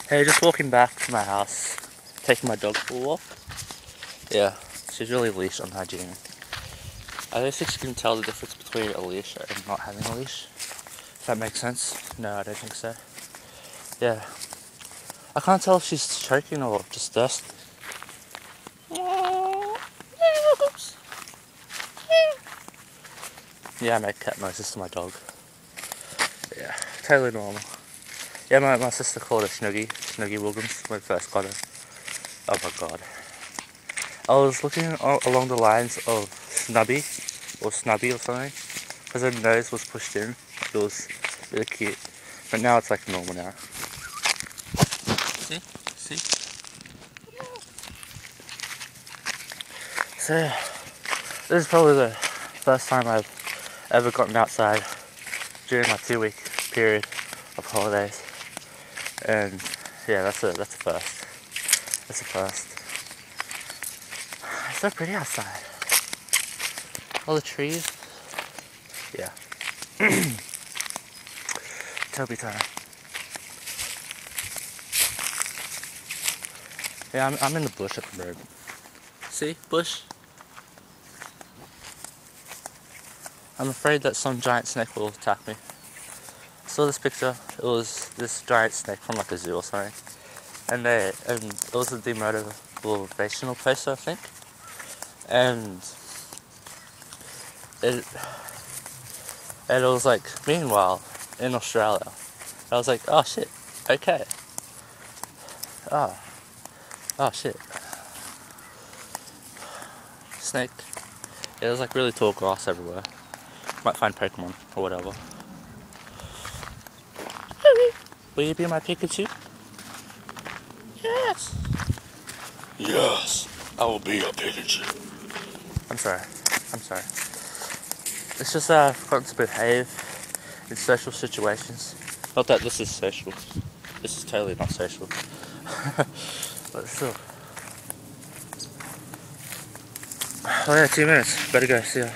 Hey, just walking back to my house, taking my dog for a walk. Yeah, she's really leash unhygienic. I don't think she can tell the difference between a leash and not having a leash. If that makes sense. No, I don't think so. Yeah. I can't tell if she's choking or just thirsty. Yeah, I make cat noises to my dog. Yeah, totally normal. Yeah, my sister called her Snuggy Wilgums when I first got her. Oh my god. I was looking along the lines of Snubby or Snubby or something because her nose was pushed in. It was really cute. But now it's like normal now. See? See? So, this is probably the first time I've ever gotten outside during my 2-week period of holidays. And yeah, that's a first. That's a first. It's so pretty outside. All the trees. Yeah. Toby time. Yeah, I'm in the bush at the moment. See? Bush? I'm afraid that some giant snake will attack me. I saw this picture. It was this giant snake from like a zoo or something. And it was a demotivational poster, I think. And it was like, meanwhile, in Australia, I was like, oh shit, okay. Oh shit. Snake. Yeah, there's like really tall grass everywhere. Might find Pokemon or whatever. Will you be my Pikachu? Yes. Yes, I will be your Pikachu. I'm sorry. It's just I've forgotten to behave in social situations. Not that this is social. This is totally not social. But still. Oh yeah, 2 minutes. Better go. See ya.